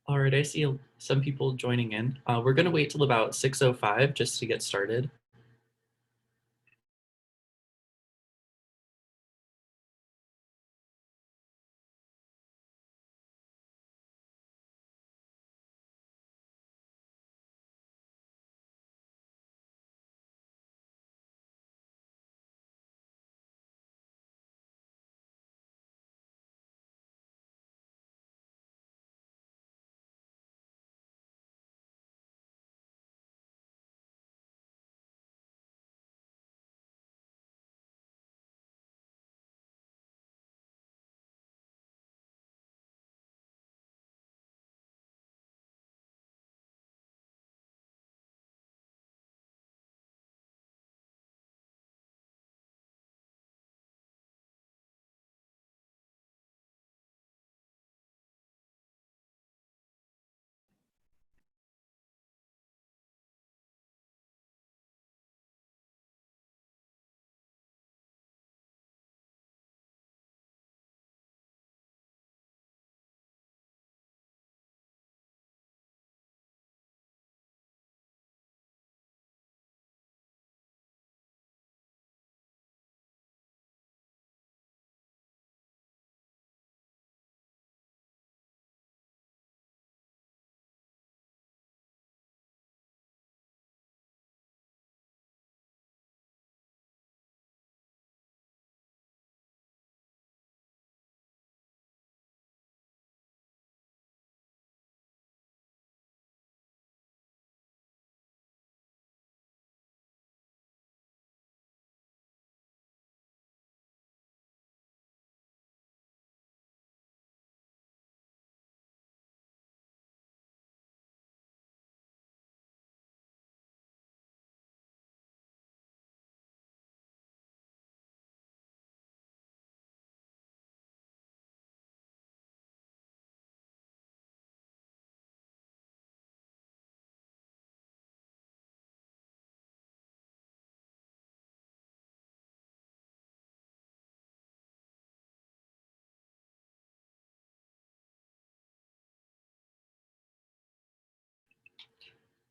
All right, I see some people joining in. We're going to wait till about 6:05 just to get started.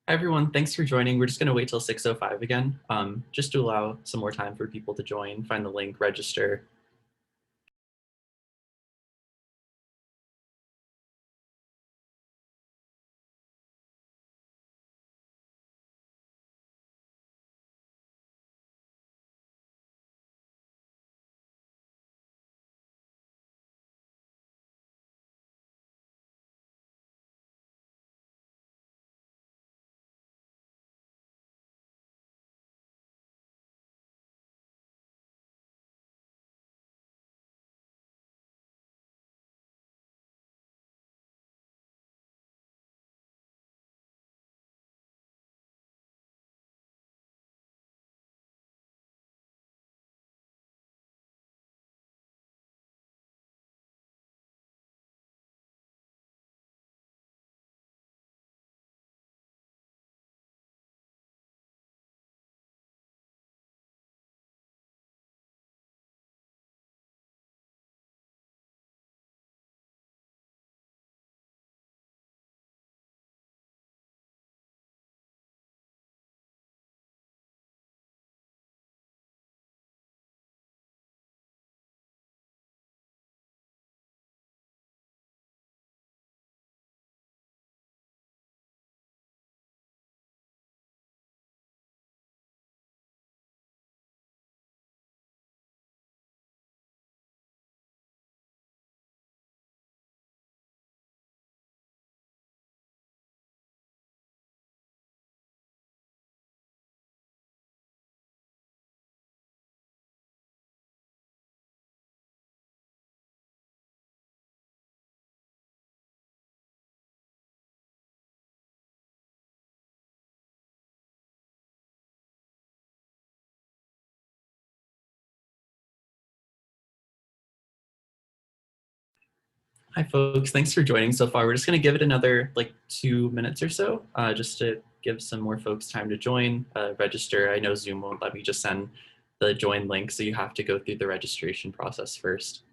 Hi, everyone. Thanks for joining. We're just going to wait till 6:05 again, just to allow some more time for people to join, find the link, register. Hi, folks. Thanks for joining so far. We're just going to give it another like 2 minutes or so, just to give some more folks time to join, register. I know Zoom won't let me just send the join link, so you have to go through the registration process first.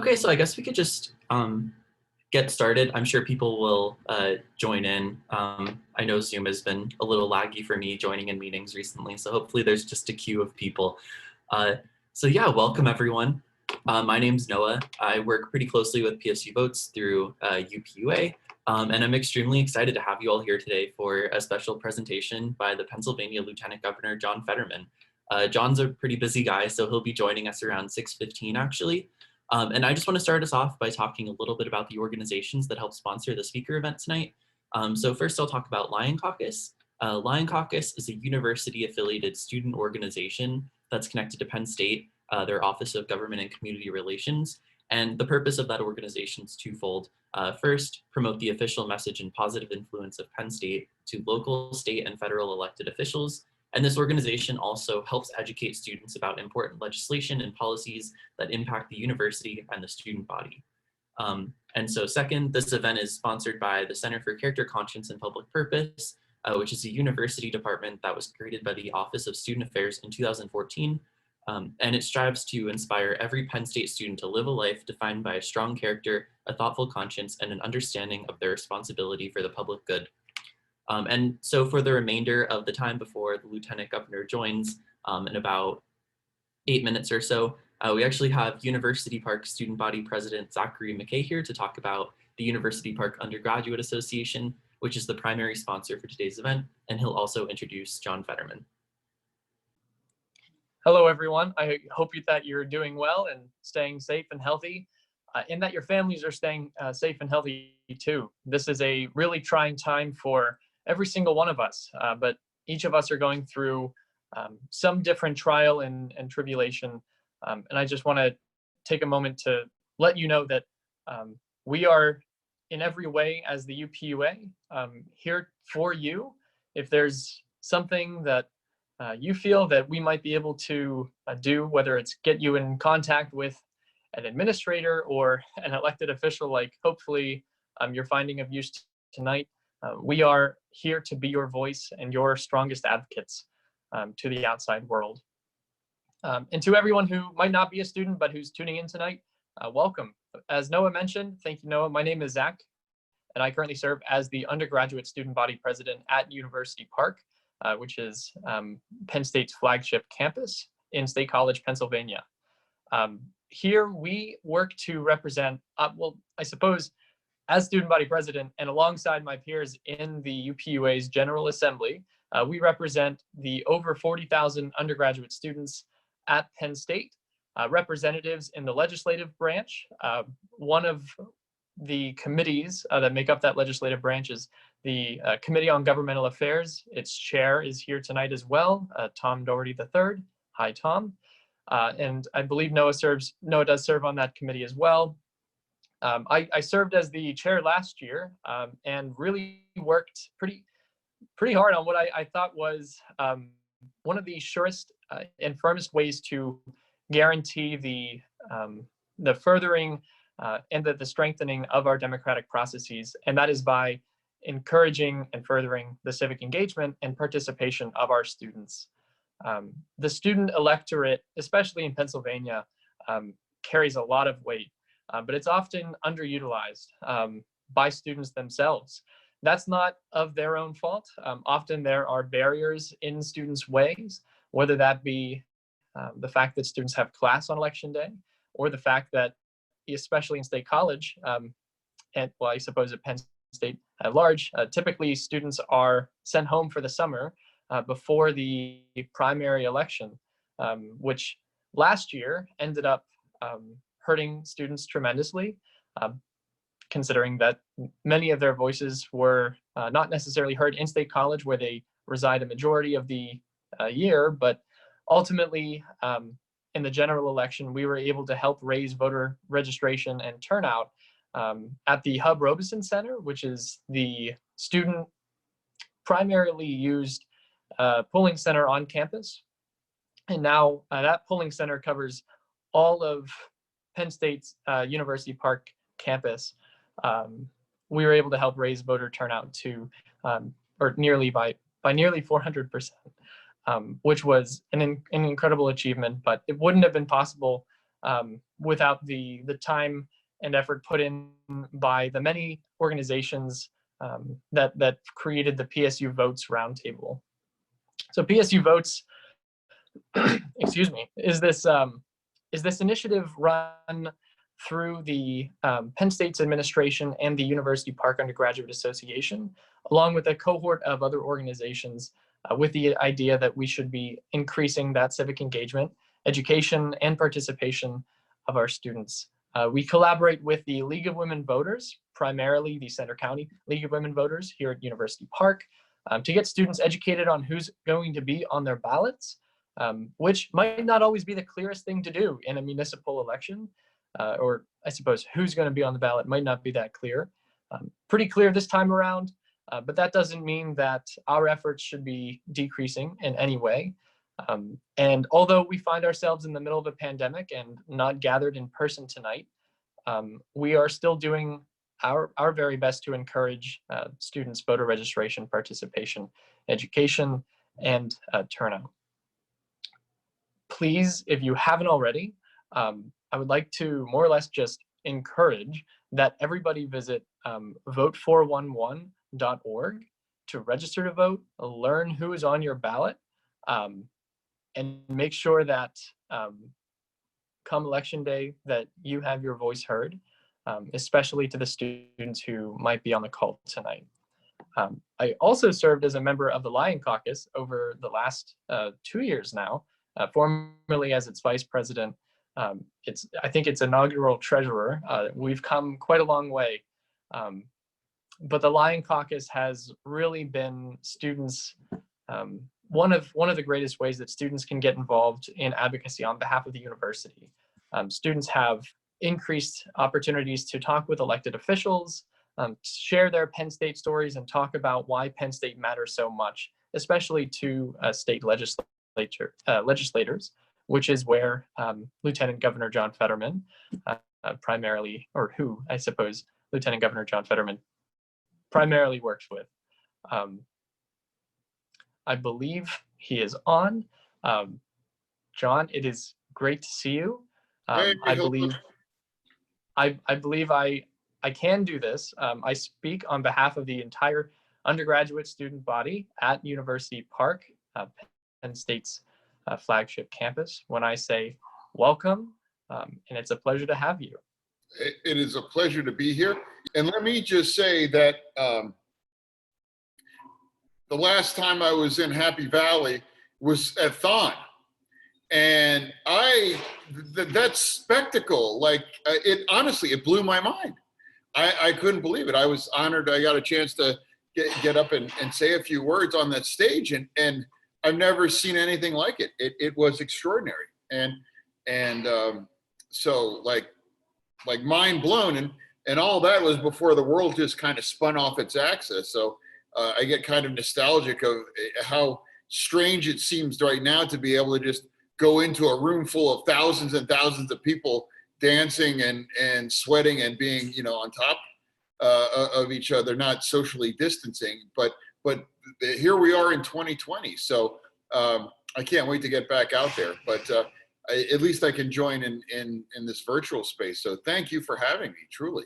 Okay, so I guess we could just get started. I'm sure people will join in. I know Zoom has been a little laggy for me joining in meetings recently, so hopefully there's just a queue of people. Uh, so yeah, welcome everyone. My name's Noah. I work pretty closely with PSU votes through UPUA, and I'm extremely excited to have you all here today for a special presentation by the Pennsylvania Lieutenant Governor, John Fetterman. John's a pretty busy guy, so he'll be joining us around 6:15 actually. And I just want to start us off by talking a little bit about the organizations that help sponsor the speaker event tonight. So first I'll talk about Lion Caucus. Lion Caucus is a university-affiliated student organization that's connected to Penn State, their Office of Government and Community Relations. And the purpose of that organization is twofold. First, promote the official message and positive influence of Penn State to local, state, and federal elected officials. And this organization also helps educate students about important legislation and policies that impact the university and the student body. And so second, this event is sponsored by the Center for Character, Conscience, and Public Purpose, which is a university department that was created by the Office of Student Affairs in 2014. And it strives to inspire every Penn State student to live a life defined by a strong character, a thoughtful conscience, and an understanding of their responsibility for the public good. And so for the remainder of the time before the Lieutenant Governor joins in about 8 minutes or so, we actually have University Park Student Body President Zachary McKay here to talk about the University Park Undergraduate Association, which is the primary sponsor for today's event, and he'll also introduce John Fetterman. Hello, everyone. I hope that you're doing well and staying safe and healthy, and that your families are staying safe and healthy too. This is a really trying time for every single one of us, but each of us are going through some different trial and tribulation. And I just want to take a moment to let you know that we are in every way as the UPUA here for you. If there's something that you feel that we might be able to do, whether it's get you in contact with an administrator or an elected official, like hopefully you're finding of use tonight, we are here to be your voice and your strongest advocates to the outside world. And to everyone who might not be a student, but who's tuning in tonight, welcome. As Noah mentioned, thank you, Noah. My name is Zach, and I currently serve as the undergraduate student body president at University Park, which is Penn State's flagship campus in State College, Pennsylvania. Here we work to represent, well, I suppose, as student body president and alongside my peers in the UPUA's General Assembly, we represent the over 40,000 undergraduate students at Penn State, representatives in the legislative branch. One of the committees that make up that legislative branch is the Committee on Governmental Affairs. Its chair is here tonight as well, Tom Doherty III. Hi, Tom. And I believe Noah does serve on that committee as well. I served as the chair last year and really worked pretty hard on what I thought was one of the surest and firmest ways to guarantee the furthering and the strengthening of our democratic processes, and that is by encouraging and furthering the civic engagement and participation of our students. The student electorate, especially in Pennsylvania, carries a lot of weight, but it's often underutilized by students themselves. That's not of their own fault. Often there are barriers in students' ways, whether that be the fact that students have class on election day, or the fact that, especially in State College, and well, I suppose at Penn State at large, typically students are sent home for the summer before the primary election, which last year ended up hurting students tremendously, considering that many of their voices were not necessarily heard in State College, where they reside a majority of the year, but ultimately in the general election, we were able to help raise voter registration and turnout at the Hub Robeson Center, which is the student primarily used polling center on campus. And now that polling center covers all of Penn State's University Park campus. We were able to help raise voter turnout to, or nearly by nearly 400%, which was an incredible achievement, but it wouldn't have been possible without the time and effort put in by the many organizations that created the PSU Votes Roundtable. So PSU Votes, excuse me, is this initiative run through the Penn State's administration and the University Park Undergraduate Association, along with a cohort of other organizations, with the idea that we should be increasing that civic engagement, education, and participation of our students. We collaborate with the League of Women Voters, primarily the Center County League of Women Voters here at University Park, to get students educated on who's going to be on their ballots, which might not always be the clearest thing to do in a municipal election, or I suppose who's going to be on the ballot might not be that clear. Pretty clear this time around, but that doesn't mean that our efforts should be decreasing in any way. And although we find ourselves in the middle of a pandemic and not gathered in person tonight, we are still doing our very best to encourage students' voter registration, participation, education, and turnout. Please, if you haven't already, I would like to more or less just encourage that everybody visit vote411.org to register to vote, learn who is on your ballot, and make sure that come election day that you have your voice heard, especially to the students who might be on the call tonight. I also served as a member of the Lion Caucus over the last 2 years now, formerly as its vice president. I think it's inaugural treasurer. We've come quite a long way. But the Lion Caucus has really been students, one of the greatest ways that students can get involved in advocacy on behalf of the university. Students have increased opportunities to talk with elected officials, share their Penn State stories, and talk about why Penn State matters so much, especially to state legislators, which is where Lieutenant Governor John Fetterman primarily, or who I suppose Lieutenant Governor John Fetterman primarily works with. I believe he is on. John, it is great to see you. I believe I can do this. I speak on behalf of the entire undergraduate student body at University Park, Penn State's flagship campus, when I say welcome, and it's a pleasure to have you. It is a pleasure to be here. And let me just say that the last time I was in Happy Valley was at Thon. And that spectacle, like honestly, it blew my mind. I couldn't believe it. I was honored. I got a chance to get up and say a few words on that stage, and I've never seen anything like it. It was extraordinary. And so like mind blown, and all that was before the world just kind of spun off its axis. So I get kind of nostalgic of how strange it seems right now to be able to just go into a room full of thousands and thousands of people dancing and sweating and being, on top of each other, not socially distancing, but here we are in 2020. So I can't wait to get back out there, but at least I can join in this virtual space. So thank you for having me, truly.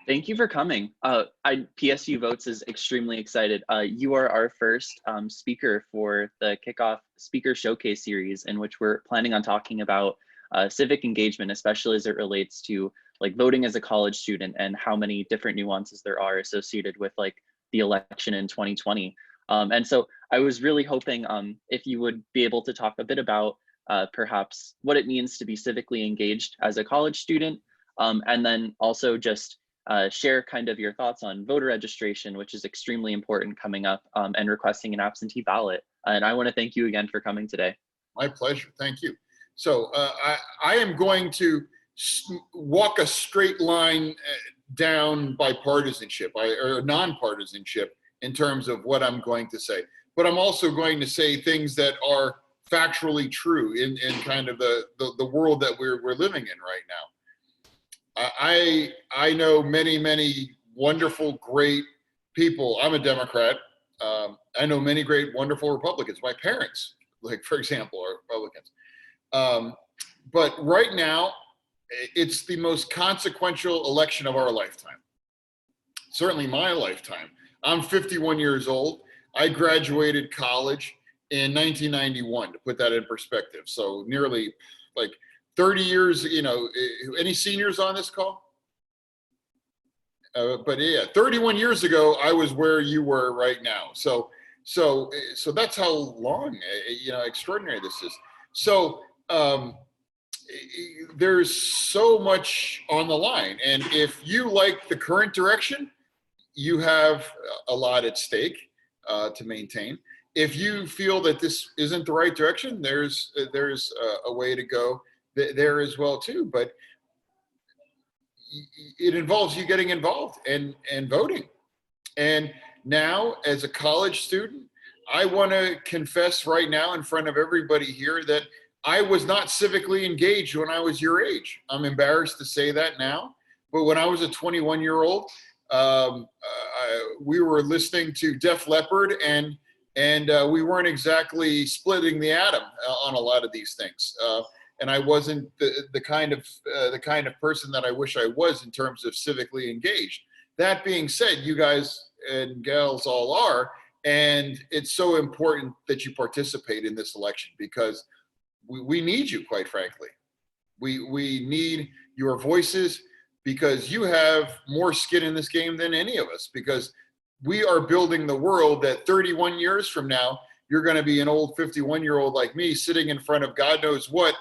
Thank you for coming. PSU Votes is extremely excited. You are our first speaker for the kickoff speaker showcase series, in which we're planning on talking about civic engagement, especially as it relates to like voting as a college student and how many different nuances there are associated with like the election in 2020. And so I was really hoping if you would be able to talk a bit about perhaps what it means to be civically engaged as a college student, and then also just share kind of your thoughts on voter registration, which is extremely important coming up, and requesting an absentee ballot. And I want to thank you again for coming today. My pleasure. Thank you. So I am going to walk a straight line down bipartisanship or nonpartisanship in terms of what I'm going to say. But I'm also going to say things that are factually true in kind of the world that we're living in right now. I know many wonderful, great people. I'm a Democrat. I know many great, wonderful Republicans. My parents, like for example, are Republicans. But right now, it's the most consequential election of our lifetime. Certainly my lifetime. I'm 51 years old. I graduated college in 1991, to put that in perspective. So nearly like 30 years, you know, any seniors on this call? But yeah, 31 years ago, I was where you were right now. So that's how long, you know, extraordinary this is. So there's so much on the line. And if you like the current direction, you have a lot at stake to maintain. If you feel that this isn't the right direction, there's a way to go there as well too. But it involves you getting involved and voting. And now, as a college student, I want to confess right now in front of everybody here that I was not civically engaged when I was your age. I'm embarrassed to say that now, but when I was a 21-year-old, we were listening to Def Leppard, and we weren't exactly splitting the atom on a lot of these things. And I wasn't the kind of person that I wish I was in terms of civically engaged. That being said, you guys and gals all are, and it's so important that you participate in this election because we need you, quite frankly. We need your voices because you have more skin in this game than any of us, because we are building the world that 31 years from now, you're going to be an old 51-year-old like me sitting in front of God knows what,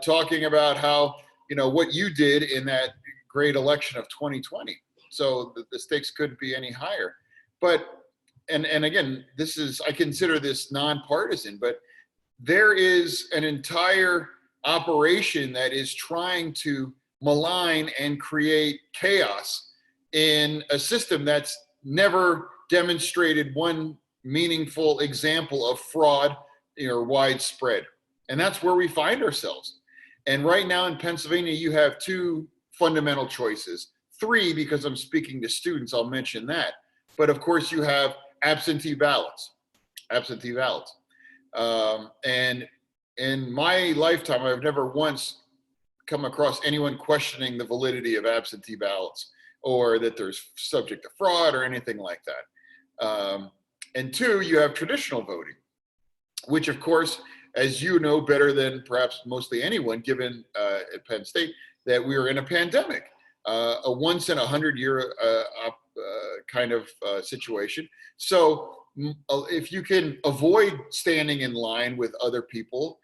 talking about how, you know, what you did in that great election of 2020. So the stakes couldn't be any higher. But, and again, this is, I consider this nonpartisan, but there is an entire operation that is trying to malign and create chaos in a system that's never demonstrated one meaningful example of fraud, you know, widespread. And that's where we find ourselves. And right now in Pennsylvania, you have two fundamental choices. Three, because I'm speaking to students, I'll mention that. But of course, you have absentee ballots. And in my lifetime, I've never once come across anyone questioning the validity of absentee ballots or that there's subject to fraud or anything like that. And two, you have traditional voting, which of course, as you know better than perhaps mostly anyone, given at Penn State, that we are in a pandemic, a once in 100-year kind of situation. So if you can avoid standing in line with other people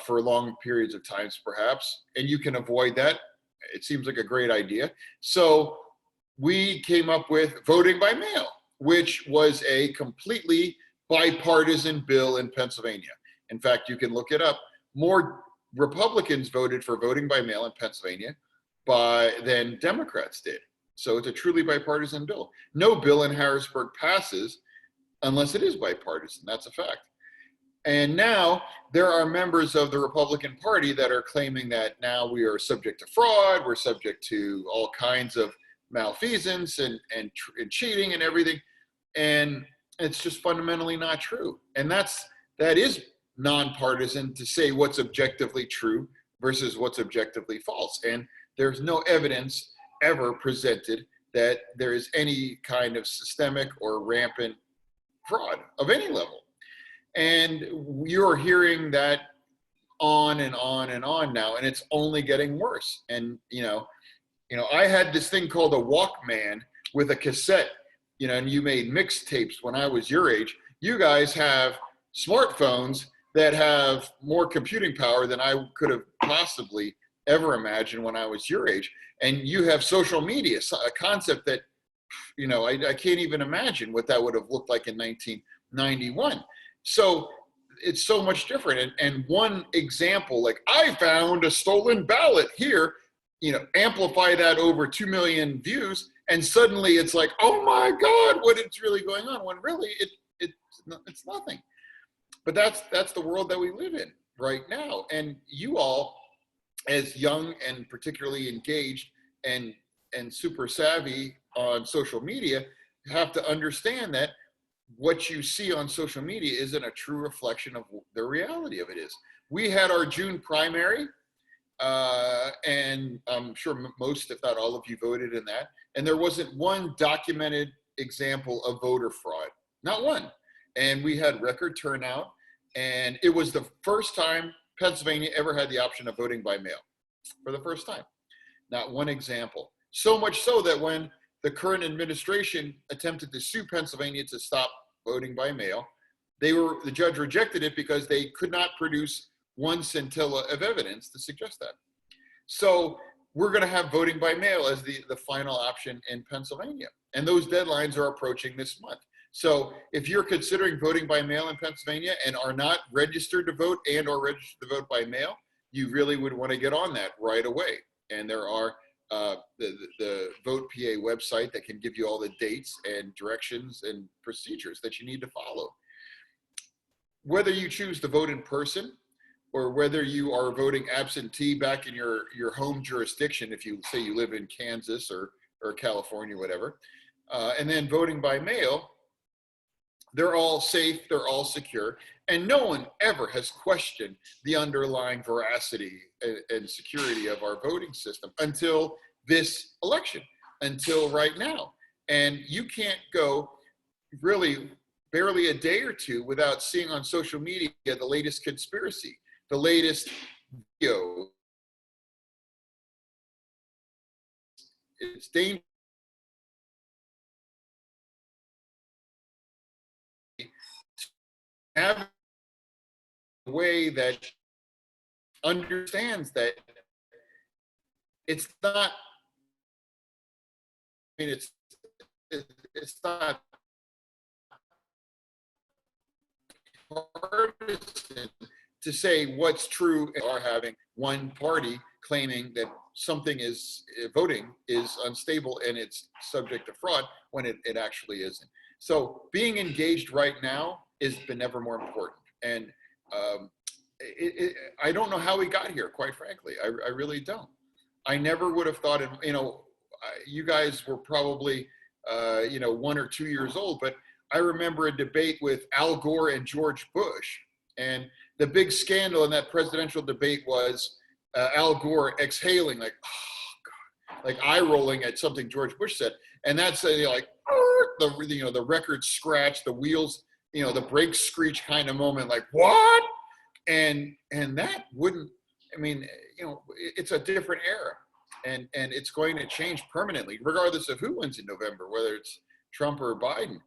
for long periods of times, perhaps, and you can avoid that, it seems like a great idea. So we came up with voting by mail, which was a completely bipartisan bill in Pennsylvania. In fact, you can look it up. More Republicans voted for voting by mail in Pennsylvania than Democrats did. So it's a truly bipartisan bill. No bill in Harrisburg passes unless it is bipartisan. That's a fact. And now there are members of the Republican Party that are claiming that now we are subject to fraud, we're subject to all kinds of malfeasance and cheating and everything. And it's just fundamentally not true. And that is nonpartisan, to say what's objectively true versus what's objectively false. And there's no evidence ever presented that there is any kind of systemic or rampant fraud of any level. And you're hearing that on and on and on now, and it's only getting worse. And you know, I had this thing called a Walkman with a cassette, you know, and you made mixtapes when I was your age. You guys have smartphones that have more computing power than I could have possibly ever imagined when I was your age. And you have social media, a concept that, you know, I can't even imagine what that would have looked like in 1991. So it's so much different. And one example, like I found a stolen ballot here, you know, amplify that over 2 million views, and suddenly it's like, oh my God, what is really going on? When really it's nothing. But that's the world that we live in right now. And you all, as young and particularly engaged and super savvy on social media, have to understand that what you see on social media isn't a true reflection of the reality of it is. We had our June primary, and I'm sure most, if not all of you voted in that. And there wasn't one documented example of voter fraud, not one. And we had record turnout, and it was the first time Pennsylvania ever had the option of voting by mail, for the first time. Not one example. So much so that when the current administration attempted to sue Pennsylvania to stop voting by mail, the judge rejected it because they could not produce one scintilla of evidence to suggest that. So we're going to have voting by mail as the final option in Pennsylvania. And those deadlines are approaching this month. So if you're considering voting by mail in Pennsylvania and are not registered to vote and or registered to vote by mail, you really would want to get on that right away. And there are the Vote PA website that can give you all the dates and directions and procedures that you need to follow. Whether you choose to vote in person or whether you are voting absentee back in your home jurisdiction, if you say you live in Kansas or California, whatever, and then voting by mail, they're all safe, they're all secure, and no one ever has questioned the underlying veracity and security of our voting system until this election, until right now. And you can't go really barely a day or two without seeing on social media the latest conspiracy, the latest video. It's dangerous. Have a way that understands that it's not, I mean, it's not partisan to say what's true. Are having one party claiming that something is voting is unstable and it's subject to fraud when it actually isn't. So being engaged right now has been never more important. And I don't know how we got here, quite frankly. I really don't. I never would have thought, you guys were probably, 1 or 2 years old, but I remember a debate with Al Gore and George Bush. And the big scandal in that presidential debate was Al Gore exhaling, like, oh God, like eye rolling at something George Bush said. And that's like, the record scratch, the wheels, the brakes screech kind of moment, like, what? And that wouldn't, it's a different era, and it's going to change permanently, regardless of who wins in November, whether it's Trump or Biden.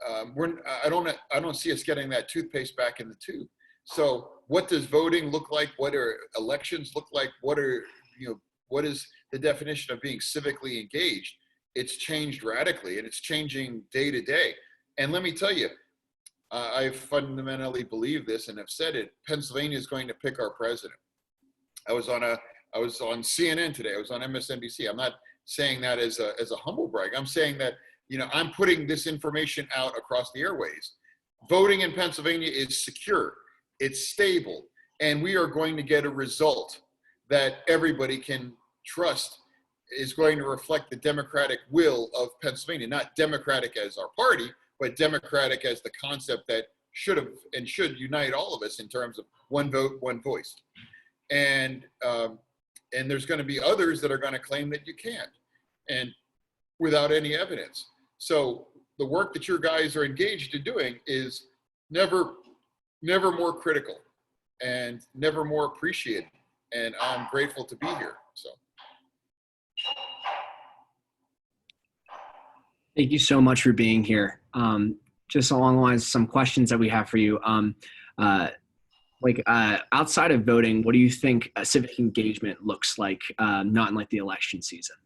I don't see us getting that toothpaste back in the tube. So what does voting look like? What are elections look like? What is the definition of being civically engaged? It's changed radically, and it's changing day to day. And let me tell you, I fundamentally believe this and have said it. Pennsylvania is going to pick our president. I was on CNN today. I was on MSNBC. I'm not saying that as a humble brag. I'm saying that, I'm putting this information out across the airways. Voting in Pennsylvania is secure, it's stable, and we are going to get a result that everybody can trust is going to reflect the democratic will of Pennsylvania. Not democratic as our party, but democratic as the concept that should have and should unite all of us in terms of one vote, one voice. And there's going to be others that are going to claim that you can't, and without any evidence. So the work that your guys are engaged in doing is never more critical and never more appreciated. And I'm grateful to be here. So. Thank you so much for being here. Just along the lines of some questions that we have for you. Outside of voting, what do you think civic engagement looks like, not in like the election season?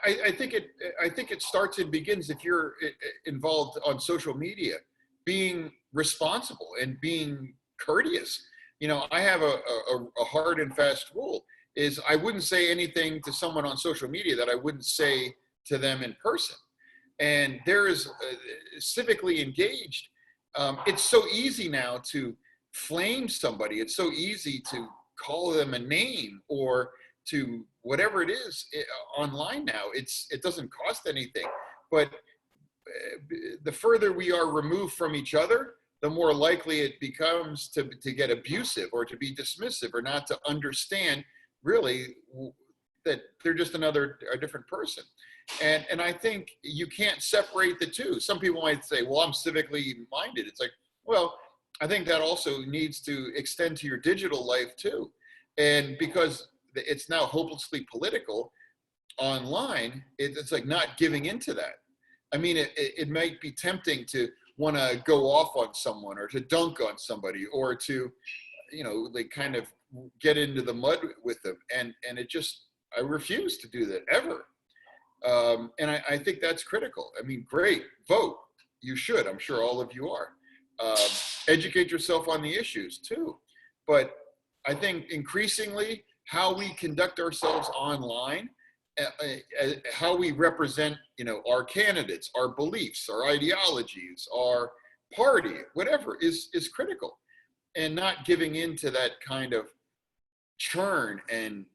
I think it starts and begins if you're involved on social media, being responsible and being courteous. I have a hard and fast rule is I wouldn't say anything to someone on social media that I wouldn't say to them in person. And there is civically engaged. It's so easy now to flame somebody. It's so easy to call them a name or to whatever it is online now. It doesn't cost anything. But the further we are removed from each other, the more likely it becomes to get abusive or to be dismissive or not to understand really that they're just a different person. And I think you can't separate the two. Some people might say, well, I'm civically minded. It's like, well, I think that also needs to extend to your digital life too. And because it's now hopelessly political online, it's like not giving into that. I mean, it might be tempting to want to go off on someone or to dunk on somebody or to, like kind of get into the mud with them. And it just, I refuse to do that ever. And I think that's critical. I mean, great, vote. You should. I'm sure all of you are. Educate yourself on the issues too. But I think increasingly how we conduct ourselves online, how we represent, our candidates, our beliefs, our ideologies, our party, whatever is critical, and not giving into that kind of churn and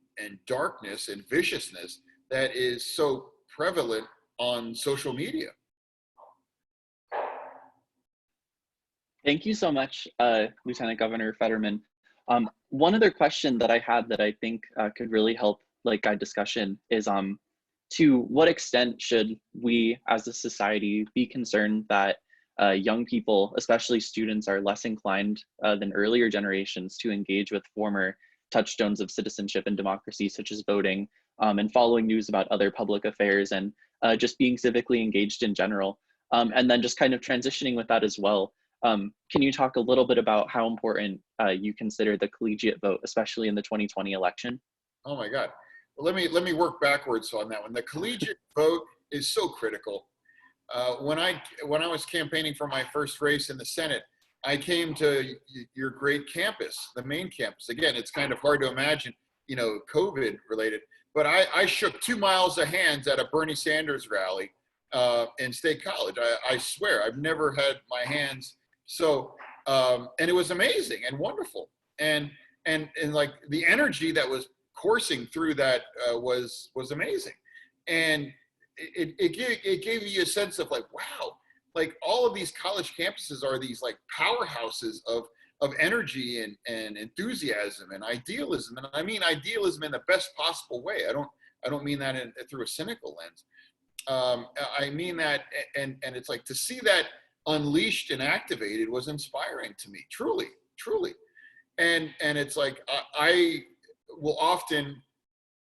darkness and viciousness that is so prevalent on social media. Thank you so much, Lieutenant Governor Fetterman. One other question that I had that I think could really help guide discussion is to what extent should we as a society be concerned that young people, especially students, are less inclined than earlier generations to engage with former touchstones of citizenship and democracy, such as voting and following news about other public affairs and just being civically engaged in general. And then just kind of transitioning with that as well. Can you talk a little bit about how important you consider the collegiate vote, especially in the 2020 election? Oh my God. Well, let me work backwards on that one. The collegiate vote is so critical. When I was campaigning for my first race in the Senate, I came to your great campus, the main campus. Again, it's kind of hard to imagine, COVID related, but I shook 2 miles of hands at a Bernie Sanders rally in State College. I swear, I've never had my hands so, and it was amazing and wonderful. And like the energy that was coursing through that was amazing. And it gave you a sense of like, wow, like all of these college campuses are these like powerhouses of energy and enthusiasm and idealism. And I mean idealism in the best possible way. I don't mean that through a cynical lens. I mean that, and it's like to see that unleashed and activated was inspiring to me, truly. And it's like, I will often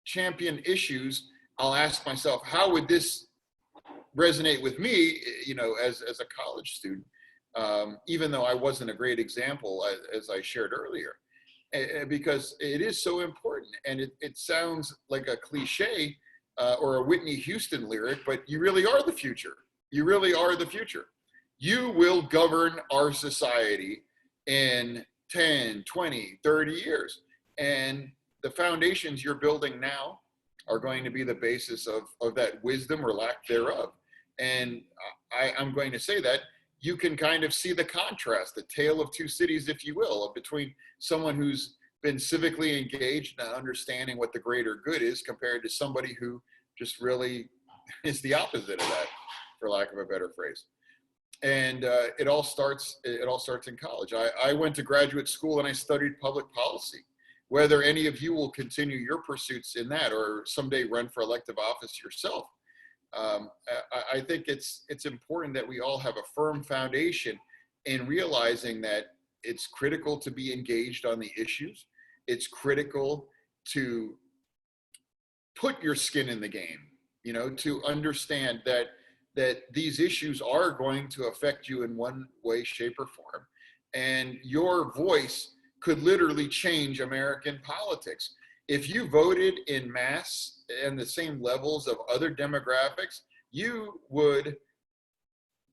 champion issues. I'll ask myself, how would this resonate with me, as a college student, even though I wasn't a great example, as I shared earlier, because it is so important. And it sounds like a cliche or a Whitney Houston lyric, but you really are the future. You really are the future. You will govern our society in 10, 20, 30 years. And the foundations you're building now are going to be the basis of that wisdom or lack thereof. And I'm going to say that you can kind of see the contrast, the tale of two cities, if you will, between someone who's been civically engaged and understanding what the greater good is compared to somebody who just really is the opposite of that, for lack of a better phrase. And it all starts in college. I went to graduate school and I studied public policy. Whether any of you will continue your pursuits in that or someday run for elective office yourself, I think it's important that we all have a firm foundation in realizing that it's critical to be engaged on the issues. It's critical to put your skin in the game, to understand that these issues are going to affect you in one way, shape, or form. And your voice could literally change American politics. If you voted in mass and the same levels of other demographics, you would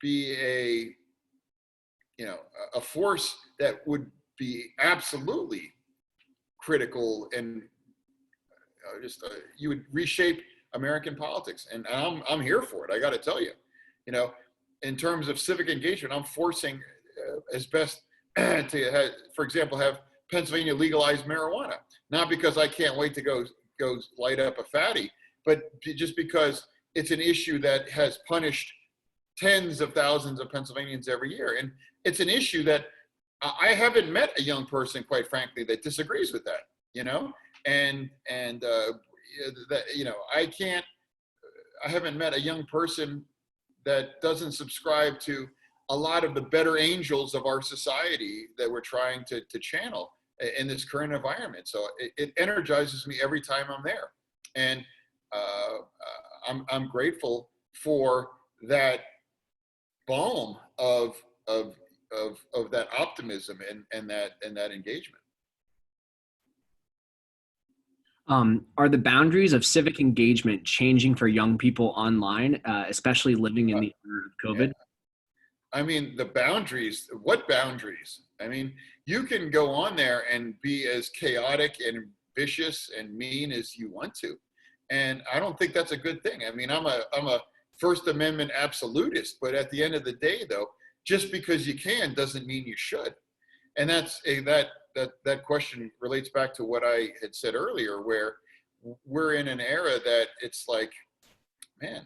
be a force that would be absolutely critical and you would reshape American politics. And I'm here for it. I got to tell you, in terms of civic engagement, I'm forcing as best to have, for example, have Pennsylvania legalize marijuana, not because I can't wait to go light up a fatty, but just because it's an issue that has punished tens of thousands of Pennsylvanians every year. And it's an issue that I haven't met a young person, quite frankly, that disagrees with that, you know, and that, you know, I haven't met a young person that doesn't subscribe to a lot of the better angels of our society that we're trying to channel in this current environment. So it energizes me every time I'm there. And I'm grateful for that balm of that optimism and that engagement. Are the boundaries of civic engagement changing for young people online, especially living in the era of COVID? Yeah. I mean, the boundaries, what boundaries? I mean, you can go on there and be as chaotic and vicious and mean as you want to. And I don't think that's a good thing. I mean, I'm a First Amendment absolutist, but at the end of the day, though, just because you can doesn't mean you should. And that question relates back to what I had said earlier, where we're in an era that it's like, man,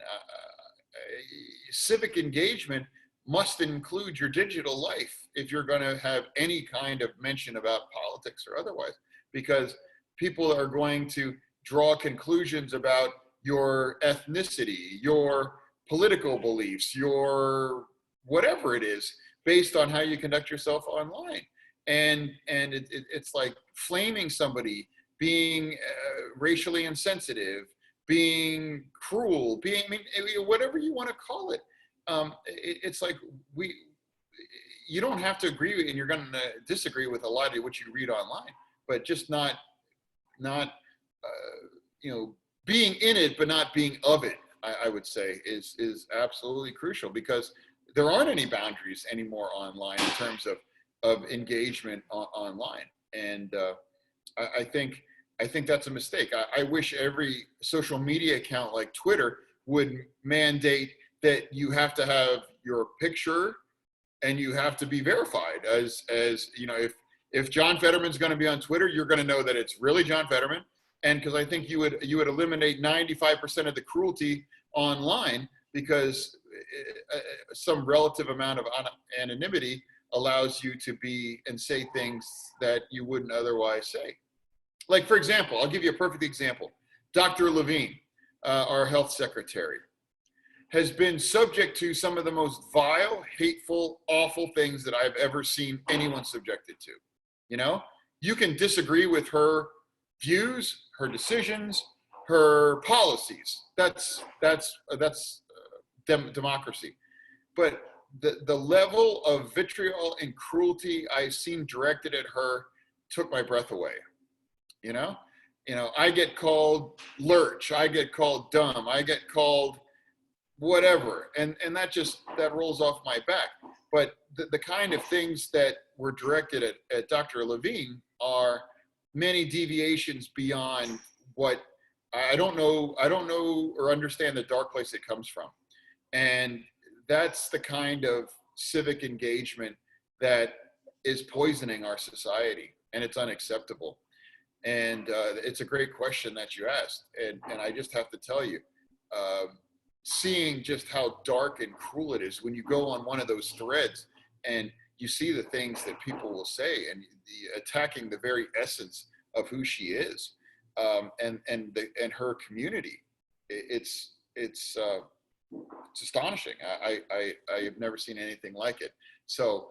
civic engagement must include your digital life if you're going to have any kind of mention about politics or otherwise, because people are going to draw conclusions about your ethnicity, your political beliefs, your whatever it is, based on how you conduct yourself online. And it's like flaming somebody, being racially insensitive, being cruel, being, I mean, whatever you want to call it. It's like you don't have to agree with, and you're going to disagree with a lot of what you read online, but just not you know, being in it but not being of it, I would say is absolutely crucial, because there aren't any boundaries anymore online in terms of engagement online. And I think that's a mistake. I wish every social media account like Twitter would mandate that you have to have your picture and you have to be verified as you know, if John Fetterman's going to be on Twitter, you're going to know that it's really John Fetterman. And because I think you would eliminate 95% of the cruelty online, because some relative amount of anonymity allows you to be and say things that you wouldn't otherwise say. Like, for example, I'll give you a perfect example. Dr. Levine, our health secretary, has been subject to some of the most vile, hateful, awful things that I've ever seen anyone subjected to. You know, you can disagree with her views, her decisions, her policies. That's democracy. But the level of vitriol and cruelty I've seen directed at her took my breath away. You know, I get called lurch, I get called dumb, I get called whatever, and that rolls off my back. But the kind of things that were directed at Dr. Levine are many deviations beyond what I don't know or understand the dark place it comes from. And that's the kind of civic engagement that is poisoning our society, and it's unacceptable. And it's a great question that you asked. And I just have to tell you, seeing just how dark and cruel it is when you go on one of those threads and you see the things that people will say, and attacking the very essence of who she is, and her community. It's astonishing. I have never seen anything like it. So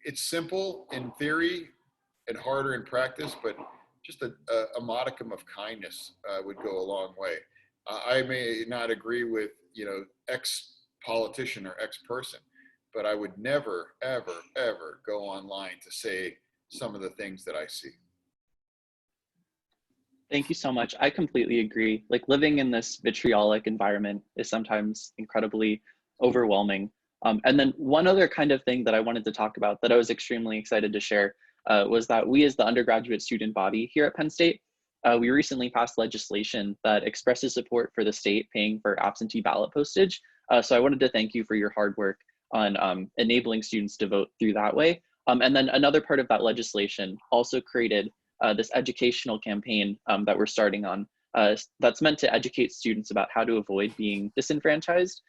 it's simple in theory and harder in practice, but just a modicum of kindness would go a long way. I may not agree with, X politician or X person, but I would never, ever, ever go online to say some of the things that I see. Thank you so much. I completely agree. Like, living in this vitriolic environment is sometimes incredibly overwhelming. And then one other kind of thing that I wanted to talk about that I was extremely excited to share was that we, as the undergraduate student body here at Penn State, we recently passed legislation that expresses support for the state paying for absentee ballot postage. So I wanted to thank you for your hard work on enabling students to vote through that way. And then another part of that legislation also created this educational campaign that we're starting on that's meant to educate students about how to avoid being disenfranchised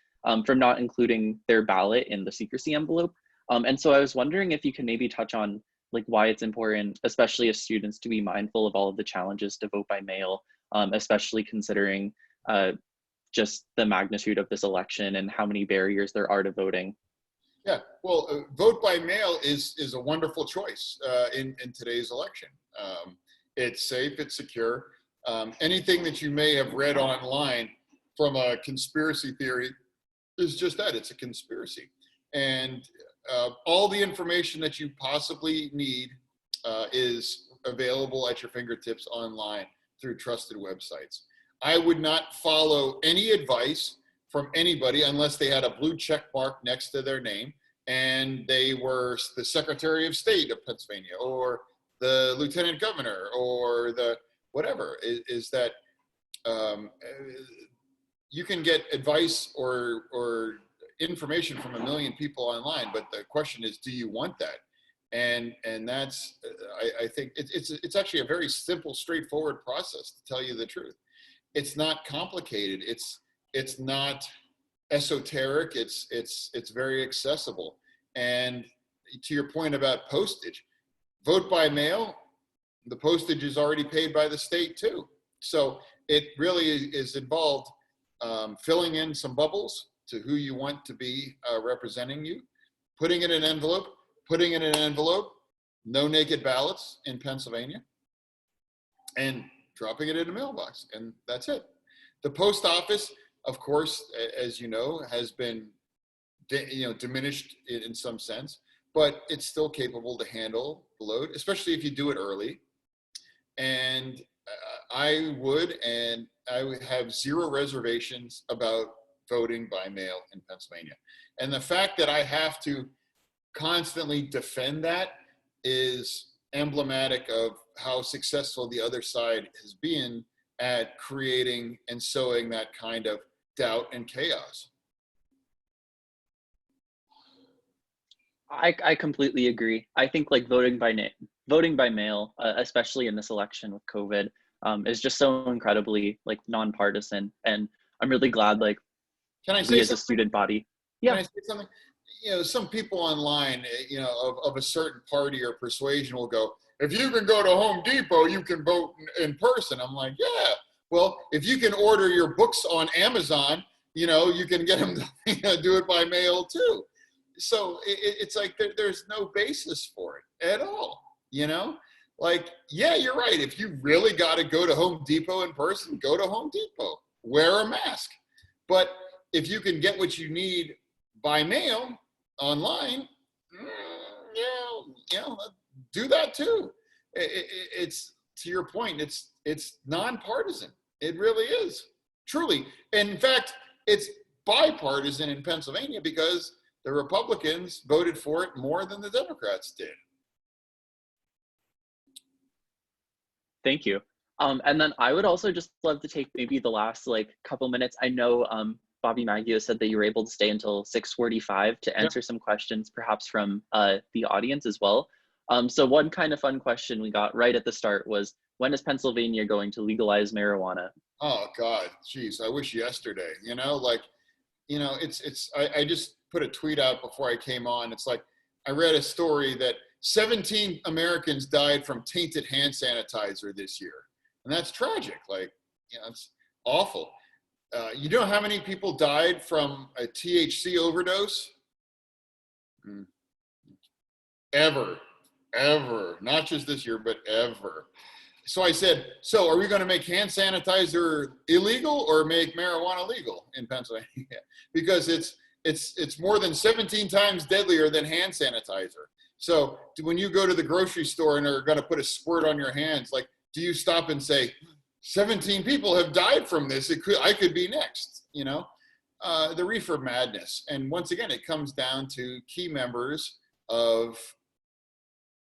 from not including their ballot in the secrecy envelope. And so I was wondering if you can maybe touch on like why it's important, especially as students, to be mindful of all of the challenges to vote by mail, especially considering just the magnitude of this election and how many barriers there are to voting. Yeah, well, vote by mail is a wonderful choice in today's election. It's safe, it's secure. Anything that you may have read online from a conspiracy theory is just that, it's a conspiracy. And all the information that you possibly need is available at your fingertips online through trusted websites. I would not follow any advice from anybody unless they had a blue check mark next to their name and they were the Secretary of State of Pennsylvania or the Lieutenant Governor or the whatever. Is that you can get advice or information from a million people online, but the question is, do you want that? And that's I think it's actually a very simple, straightforward process, to tell you the truth. It's not complicated. It's not esoteric. It's very accessible. And to your point about postage, vote by mail, the postage is already paid by the state too. So it really is involved filling in some bubbles to who you want to be representing you, putting it in an envelope, no naked ballots in Pennsylvania, and dropping it in a mailbox, and that's it. The post office, of course, as you know, has been diminished in some sense, but it's still capable to handle the load, especially if you do it early. And I would have zero reservations about voting by mail in Pennsylvania. And the fact that I have to constantly defend that is emblematic of how successful the other side has been at creating and sowing that kind of doubt and chaos. I completely agree. I think like voting by mail, especially in this election with COVID, is just so incredibly like nonpartisan. And I'm really glad like Can I we say as a something? student body. Can Yeah. I say something? Some people online, of a certain party or persuasion will go, if you can go to Home Depot, you can vote in person. I'm like, yeah. Well, if you can order your books on Amazon, you can get them to do it by mail too. So it's like there's no basis for it at all. Like, yeah, you're right. If you really got to go to Home Depot in person, go to Home Depot, wear a mask. But if you can get what you need by mail online, do that too. It's to your point, it's nonpartisan. It really is, truly. And in fact, it's bipartisan in Pennsylvania because the Republicans voted for it more than the Democrats did. Thank you. And then I would also just love to take maybe the last like couple minutes. I know Bobby Maggio said that you were able to stay until 6:45 to answer some questions, perhaps from the audience as well. So one kind of fun question we got right at the start was, when is Pennsylvania going to legalize marijuana? Oh God, geez, I wish yesterday. I just put a tweet out before I came on. It's like, I read a story that 17 Americans died from tainted hand sanitizer this year. And that's tragic. Like, it's awful. You know how many people died from a THC overdose? Ever, not just this year, but ever. So I said, so are we going to make hand sanitizer illegal or make marijuana legal in Pennsylvania? Because it's more than 17 times deadlier than hand sanitizer. So when you go to the grocery store and are going to put a squirt on your hands, like, do you stop and say, 17 people have died from this, I could be next, the reefer madness. And once again, it comes down to key members of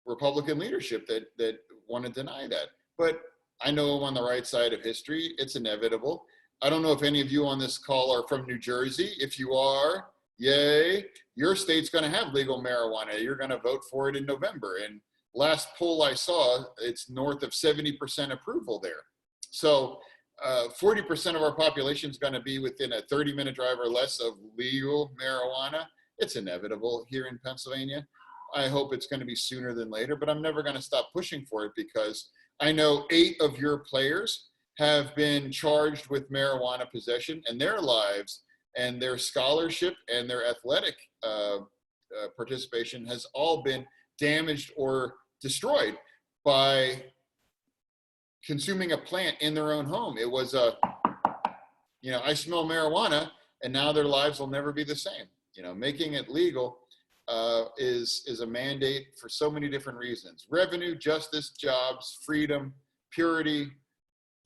Republican leadership that want to deny that. But I know I'm on the right side of history. It's inevitable. I don't know if any of you on this call are from New Jersey. If you are, yay, your state's going to have legal marijuana. You're going to vote for it in November. And last poll I saw, it's north of 70% approval there. So 40% of our population is going to be within a 30-minute drive or less of legal marijuana. It's inevitable here in Pennsylvania. I hope it's going to be sooner than later, but I'm never going to stop pushing for it because I know 8 of your players have been charged with marijuana possession, and their lives and their scholarship and their athletic participation has all been damaged or destroyed by consuming a plant in their own home. It was I smell marijuana, and now their lives will never be the same. Making it legal is a mandate for so many different reasons: revenue, justice, jobs, freedom, purity,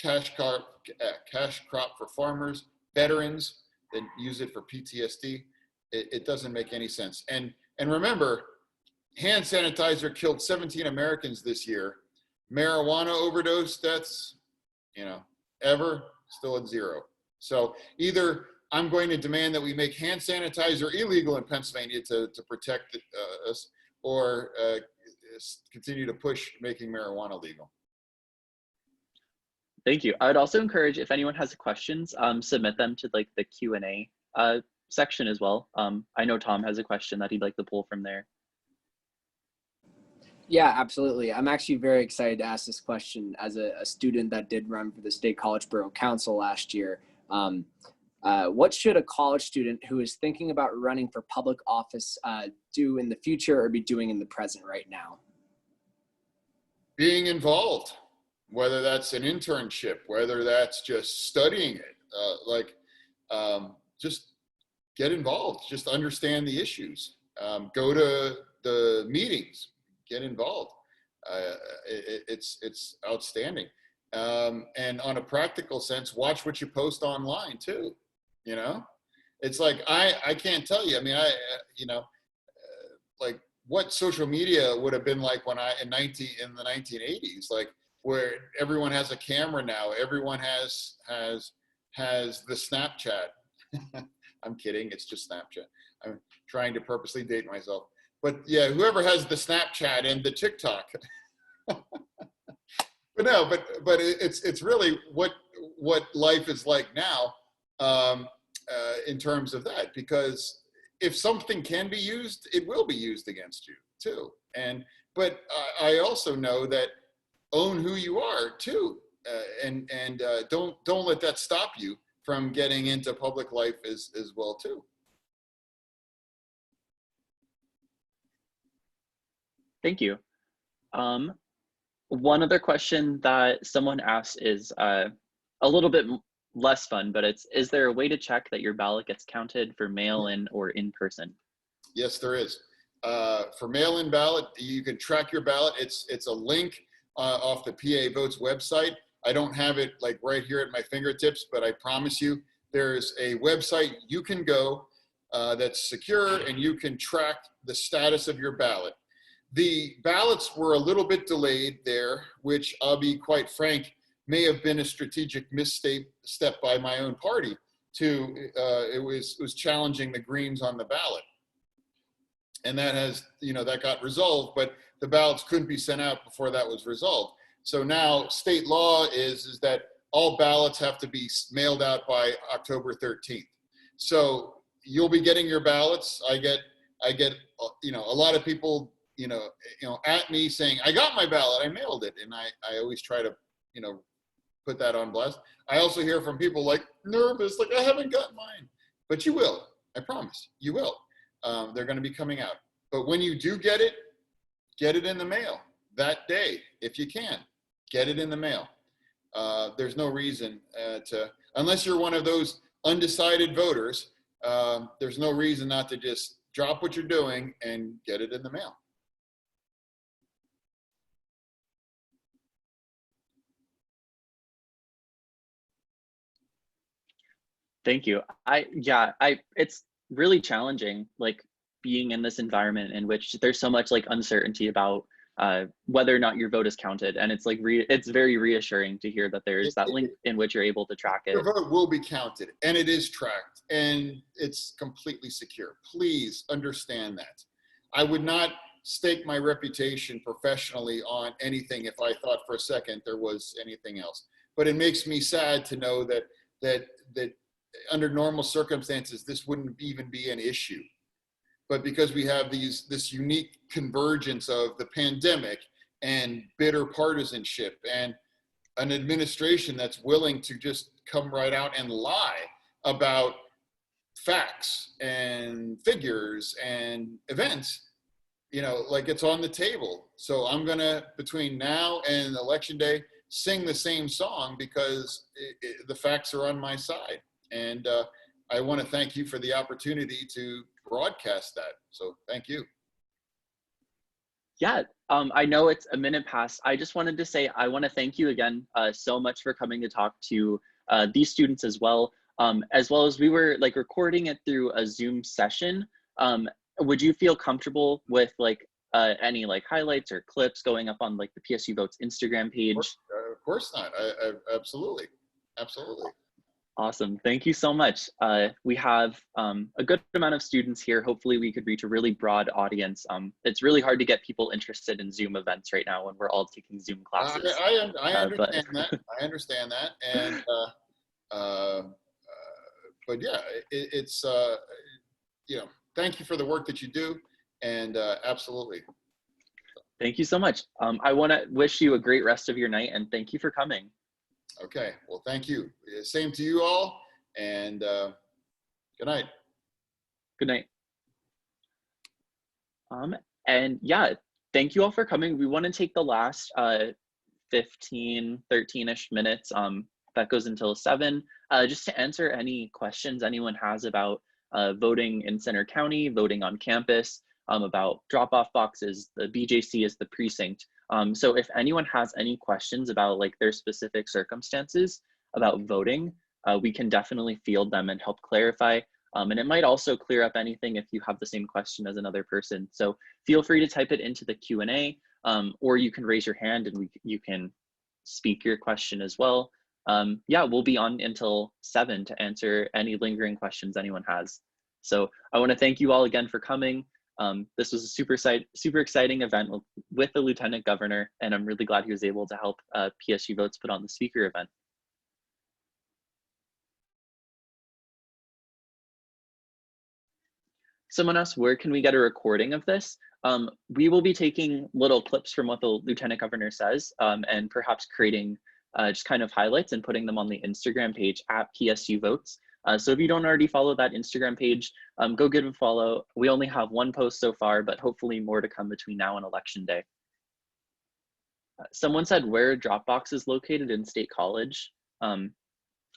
cash crop for farmers, veterans that use it for PTSD. It doesn't make any sense. And remember, hand sanitizer killed 17 Americans this year. Marijuana overdose deaths, ever, still at 0. So either I'm going to demand that we make hand sanitizer illegal in Pennsylvania to protect us, or continue to push making marijuana legal. Thank you. I would also encourage, if anyone has questions, submit them to like the Q&A section as well. I know Tom has a question that he'd like to pull from there. Yeah, absolutely. I'm actually very excited to ask this question as a student that did run for the State College Borough Council last year. What should a college student who is thinking about running for public office do in the future or be doing in the present right now? Being involved, whether that's an internship, whether that's just studying it, just get involved, just understand the issues, go to the meetings, get involved. It's outstanding. And on a practical sense, watch what you post online too. It's like, I can't tell you. I mean, like what social media would have been like when in the 1980s, like where everyone has a camera now, everyone has the Snapchat. I'm kidding. It's just Snapchat. I'm trying to purposely date myself. But yeah, whoever has the Snapchat and the TikTok. But no, but it's really what life is like now in terms of that, because if something can be used, it will be used against you too. But I also know that own who you are too, and don't let that stop you from getting into public life as well too. Thank you. One other question that someone asked is a little bit less fun, but is there a way to check that your ballot gets counted for mail-in or in person? Yes, there is. For mail-in ballot, you can track your ballot. It's a link off the PA Votes website. I don't have it like right here at my fingertips, but I promise you there's a website you can go that's secure, and you can track the status of your ballot. The ballots were a little bit delayed there, which I'll be quite frank, may have been a strategic misstep by my own party it was challenging the Greens on the ballot. And that that got resolved, but the ballots couldn't be sent out before that was resolved. So now state law is that all ballots have to be mailed out by October 13th. So you'll be getting your ballots. I get a lot of people at me saying, I got my ballot, I mailed it. And I always try to, put that on blast. I also hear from people like nervous, like I haven't got mine, but you will, I promise you will. They're going to be coming out. But when you do get it in the mail that day. If you can, get it in the mail. There's no reason unless you're one of those undecided voters, there's no reason not to just drop what you're doing and get it in the mail. Thank you. It's really challenging, like being in this environment in which there's so much like uncertainty about whether or not your vote is counted. And it's like, it's very reassuring to hear that there's that link in which you're able to track it. Your vote will be counted, and it is tracked, and it's completely secure. Please understand that. I would not stake my reputation professionally on anything if I thought for a second there was anything else. but it makes me sad to know that under normal circumstances, this wouldn't even be an issue. But because we have this unique convergence of the pandemic and bitter partisanship and an administration that's willing to just come right out and lie about facts and figures and events, like it's on the table. So I'm gonna, between now and election day, sing the same song because the facts are on my side. And I want to thank you for the opportunity to broadcast that. So thank you. Yeah, I know it's a minute past. I just wanted to say I want to thank you again so much for coming to talk to these students as well as we were like recording it through a Zoom session. Would you feel comfortable with like any like highlights or clips going up on like the PSU Votes Instagram page? Of course not. I absolutely. Awesome. Thank you so much. We have a good amount of students here. Hopefully we could reach a really broad audience. It's really hard to get people interested in Zoom events right now when we're all taking Zoom classes. I understand that. I understand that. And, but yeah, it's, thank you for the work that you do. And absolutely. Thank you so much. I want to wish you a great rest of your night and thank you for coming. Okay, well, thank you. Same to you all, and good night. Good night. And yeah, thank you all for coming. We want to take the last 15, 13-ish minutes, that goes until 7, just to answer any questions anyone has about voting in Center County, voting on campus, about drop-off boxes. The BJC is the precinct. So if anyone has any questions about like their specific circumstances about voting, we can definitely field them and help clarify. And it might also clear up anything if you have the same question as another person. So feel free to type it into the Q&A, or you can raise your hand and you can speak your question as well. Yeah, we'll be on until 7 to answer any lingering questions anyone has. So I want to thank you all again for coming. This was a super exciting event with the Lieutenant Governor, and I'm really glad he was able to help PSU Votes put on the speaker event. Someone asked, where can we get a recording of this? We will be taking little clips from what the Lieutenant Governor says, and perhaps creating just kind of highlights and putting them on the Instagram page at PSU Votes. So if you don't already follow that Instagram page, go give a follow. We only have one post so far, but hopefully more to come between now and Election Day. Someone said where Dropbox is located in State College. I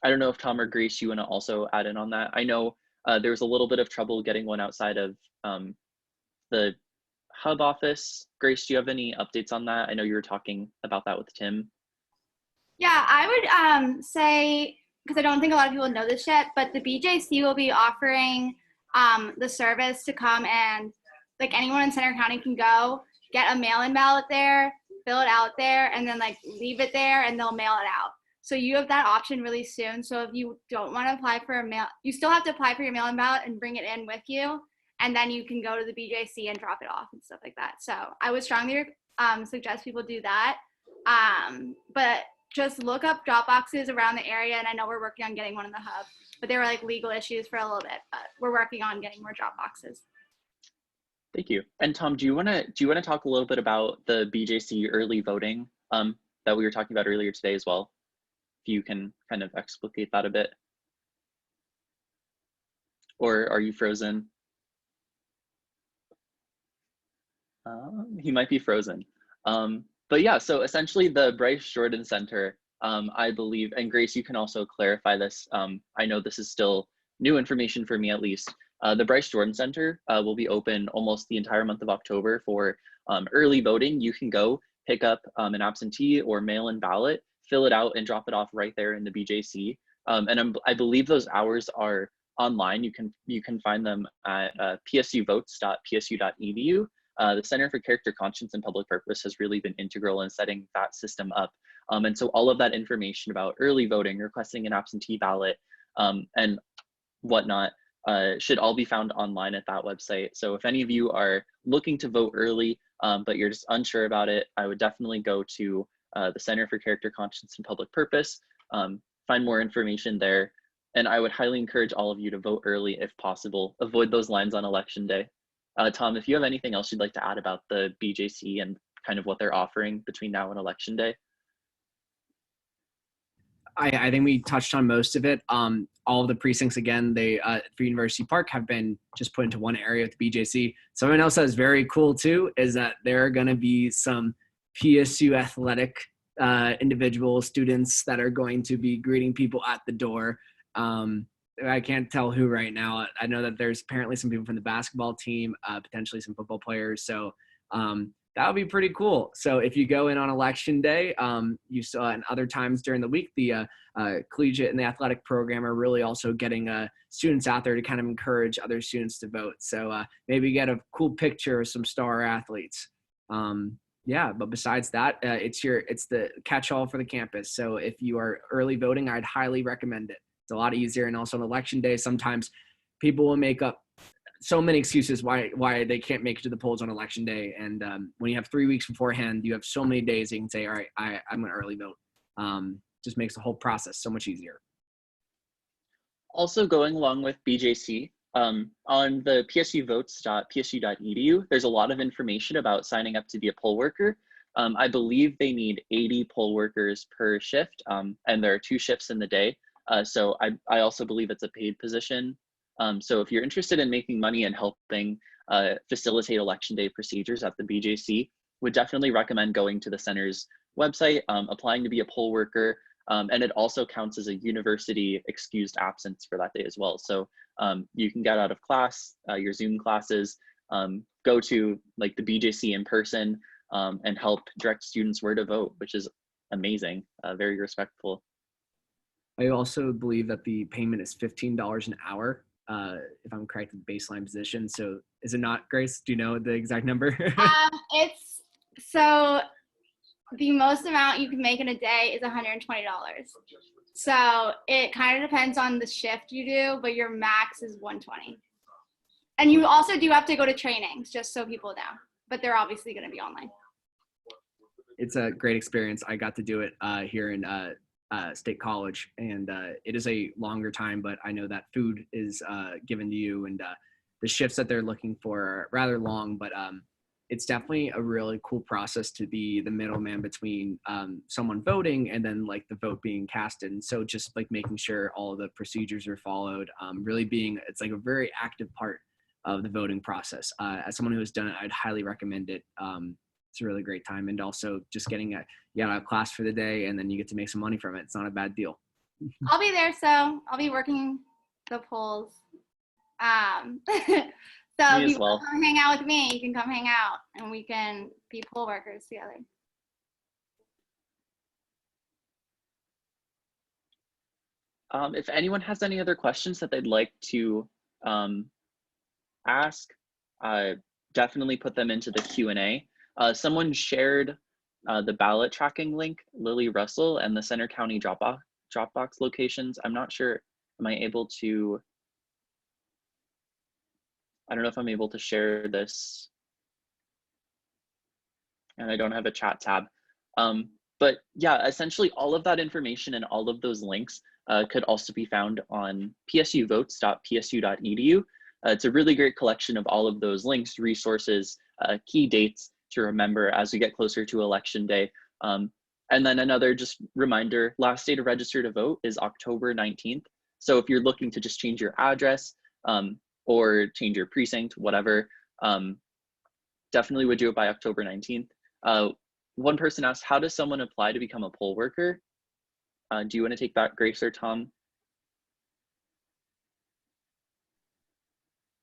don't know if Tom or Grace, you want to also add in on that. I know there was a little bit of trouble getting one outside of the hub office. Grace, do you have any updates on that? I know you were talking about that with Tim. Yeah, I would say, because I don't think a lot of people know this yet, but the BJC will be offering the service to come and like anyone in Center County can go get a mail-in ballot there, fill it out there, and then like leave it there and they'll mail it out. So you have that option really soon. So if you don't want to apply for a mail, you still have to apply for your mail-in ballot and bring it in with you. And then you can go to the BJC and drop it off and stuff like that. So I would strongly suggest people do that. But just look up drop boxes around the area. And I know we're working on getting one in the hub, but there were like legal issues for a little bit, but we're working on getting more drop boxes. Thank you. And Tom, do you want to talk a little bit about the BJC early voting that we were talking about earlier today as well? If you can kind of explicate that a bit. Or are you frozen? He might be frozen. But yeah, so essentially the Bryce Jordan Center, I believe, and Grace, you can also clarify this. I know this is still new information for me at least. The Bryce Jordan Center will be open almost the entire month of October for early voting. You can go pick up an absentee or mail-in ballot, fill it out and drop it off right there in the BJC. And I believe those hours are online. You can find them at psuvotes.psu.edu. The Center for Character, Conscience, and Public Purpose has really been integral in setting that system up. And so all of that information about early voting, requesting an absentee ballot, and whatnot should all be found online at that website. So if any of you are looking to vote early, but you're just unsure about it, I would definitely go to the Center for Character, Conscience, and Public Purpose. Find more information there. And I would highly encourage all of you to vote early if possible. Avoid those lines on election day. Tom, if you have anything else you'd like to add about the BJC and kind of what they're offering between now and election day. I think we touched on most of it. All of the precincts, again, they for University Park have been just put into one area with the BJC. Something else that's very cool too is that there are going to be some PSU athletic individual students that are going to be greeting people at the door. I can't tell who right now. I know that there's apparently some people from the basketball team, potentially some football players. So that would be pretty cool. So if you go in on election day, you saw in other times during the week, the collegiate and the athletic program are really also getting students out there to kind of encourage other students to vote. So maybe get a cool picture of some star athletes. Yeah, but besides that, it's the catch-all for the campus. So if you are early voting, I'd highly recommend it. It's a lot easier. And also on election day, sometimes people will make up so many excuses why they can't make it to the polls on election day. And when you have 3 weeks beforehand, you have so many days you can say, all right, I'm going to early vote. Just makes the whole process so much easier. Also going along with BJC, on the psuvotes.psu.edu, there's a lot of information about signing up to be a poll worker. I believe they need 80 poll workers per shift, and there are 2 shifts in the day. So I also believe it's a paid position. So if you're interested in making money and helping facilitate election day procedures at the BJC, would definitely recommend going to the center's website, applying to be a poll worker, and it also counts as a university excused absence for that day as well. So you can get out of class, your Zoom classes, go to like the BJC in person, and help direct students where to vote, which is amazing, very respectful. I also believe that the payment is $15 an hour, if I'm correct, in baseline position. So is it not, Grace? Do you know the exact number? So the most amount you can make in a day is $120. So it kind of depends on the shift you do, but your max is $120. And you also do have to go to trainings, just so people know, but they're obviously going to be online. It's a great experience. I got to do it here in State College, and it is a longer time, but I know that food is given to you, and the shifts that they're looking for are rather long, but it's definitely a really cool process to be the middleman between someone voting and then like the vote being casted. And so just like making sure all of the procedures are followed, really it's like a very active part of the voting process. As someone who has done it, I'd highly recommend it. It's a really great time. And also just getting out of class for the day, and then you get to make some money from it. It's not a bad deal. I'll be there, so I'll be working the polls. So if you want to come hang out with me, you can come hang out, and we can be poll workers together. If anyone has any other questions that they'd like to ask, definitely put them into the Q&A. Someone shared the ballot tracking link, Lily Russell, and the Center County Dropbox locations. I'm not sure, am I able to, I don't know if I'm able to share this, and I don't have a chat tab. But yeah, essentially all of that information and all of those links could also be found on psuvotes.psu.edu. It's a really great collection of all of those links, resources, key dates to remember as we get closer to election day. And then another just reminder, last day to register to vote is October 19th. So if you're looking to just change your address or change your precinct, whatever, definitely would do it by October 19th. One person asked, how does someone apply to become a poll worker? Do you want to take that, Grace or Tom?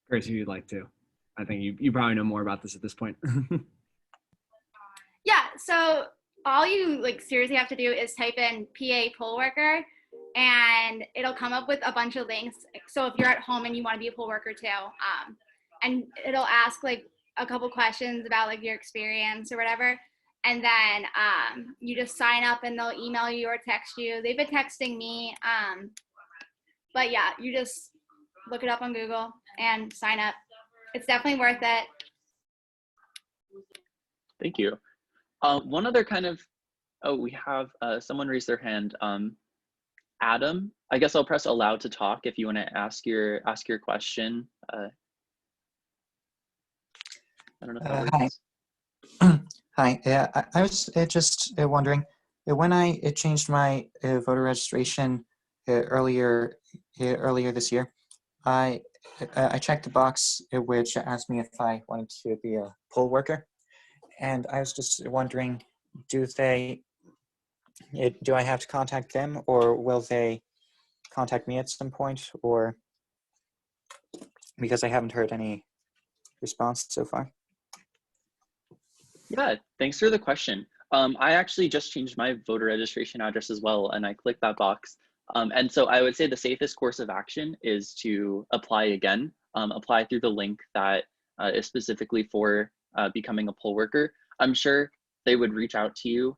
Grace, if you'd like to. I think you probably know more about this at this point. Yeah, so all you seriously have to do is type in PA poll worker, and it'll come up with a bunch of links. So if you're at home and you want to be a poll worker too, and it'll ask a couple questions about your experience or whatever, and then you just sign up and they'll email you or text you. They've been texting me, but yeah, you just look it up on Google and sign up. It's definitely worth it. Thank you. One other kind of Oh, we have someone raise their hand. Adam, I guess I'll press allow to talk if you want to ask your question. I don't know if that works. Hi. Hi. Yeah, I was just wondering, when I changed my voter registration earlier this year, I checked the box which asked me if I wanted to be a poll worker, and I was just wondering, do I have to contact them, or will they contact me at some point, or because I haven't heard any response so far? Yeah, thanks for the question. I actually just changed my voter registration address as well, and I clicked that box. And so I would say the safest course of action is to apply again, apply through the link that is specifically for becoming a poll worker. I'm sure they would reach out to you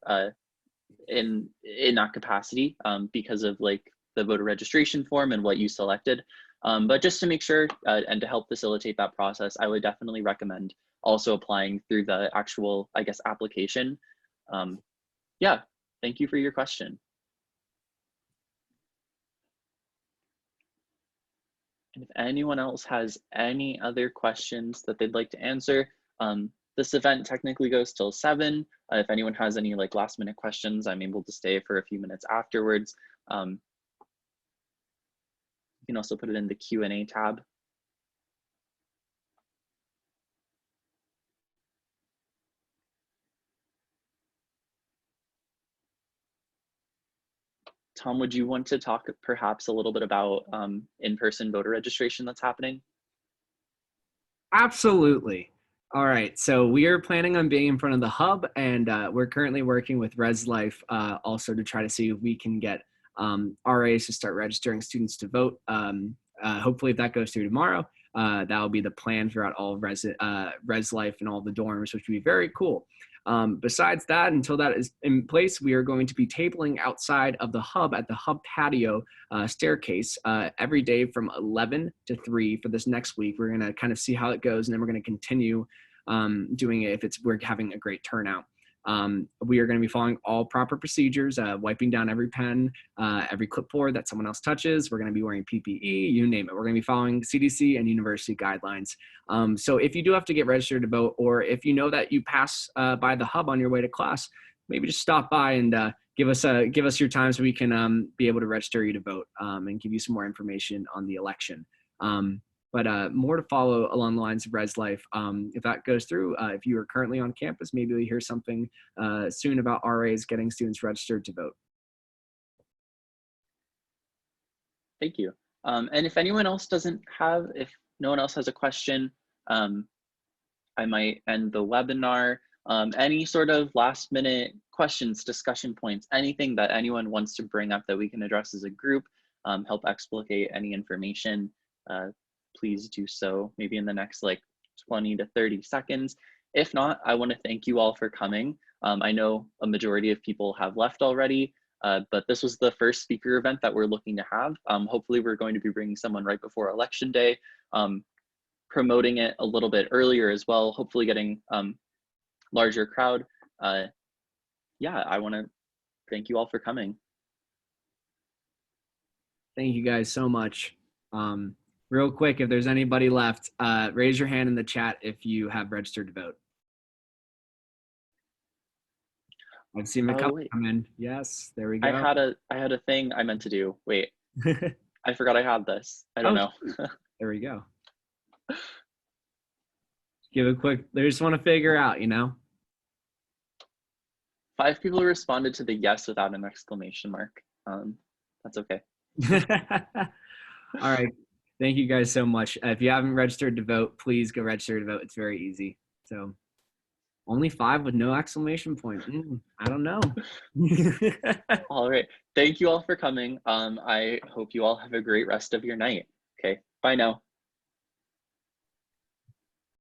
in that capacity because of like the voter registration form and what you selected. But just to make sure and to help facilitate that process, I would definitely recommend also applying through the actual, I guess, application. Yeah, thank you for your question. And if anyone else has any other questions that they'd like to answer, this event technically goes till 7. If anyone has any like last minute questions, I'm able to stay for a few minutes afterwards. You can also put it in the Q&A tab. Tom, would you want to talk perhaps a little bit about in-person voter registration that's happening? Absolutely. All right, so we are planning on being in front of the hub, and we're currently working with ResLife also to try to see if we can get RAs to start registering students to vote. Hopefully, if that goes through tomorrow, that will be the plan throughout all of ResLife and all the dorms, which would be very cool. Besides that, until that is in place, we are going to be tabling outside of the hub at the hub patio staircase every day from 11 to 3 for this next week. We're going to kind of see how it goes, and then we're going to continue doing it if we're having a great turnout. We are going to be following all proper procedures, wiping down every pen, every clipboard that someone else touches. We're going to be wearing PPE, you name it. We're going to be following CDC and university guidelines. So if you do have to get registered to vote, or if you know that you pass by the hub on your way to class, maybe just stop by and give us your time so we can be able to register you to vote and give you some more information on the election. But more to follow along the lines of ResLife. If that goes through, if you are currently on campus, maybe you'll hear something soon about RAs getting students registered to vote. Thank you. And if anyone else if no one else has a question, I might end the webinar. Any sort of last minute questions, discussion points, anything that anyone wants to bring up that we can address as a group, help explicate any information, please do so maybe in the next like 20 to 30 seconds. If not, I want to thank you all for coming. I know a majority of people have left already, but this was the first speaker event that we're looking to have. Hopefully we're going to be bringing someone right before Election Day, promoting it a little bit earlier as well, hopefully getting larger crowd. Yeah, I want to thank you all for coming. Thank you guys so much. Real quick, if there's anybody left, raise your hand in the chat if you have registered to vote. I've seen McCullough come in. Yes, there we go. I had a thing I meant to do. Wait, I forgot I had this. I don't know. There we go. Give a quick, they just want to figure out, 5 people responded to the yes without an exclamation mark. That's okay. All right. Thank you guys so much. If you haven't registered to vote, please go register to vote. It's very easy. So only 5 with no exclamation point. I don't know. All right. Thank you all for coming. I hope you all have a great rest of your night. Okay. Bye now.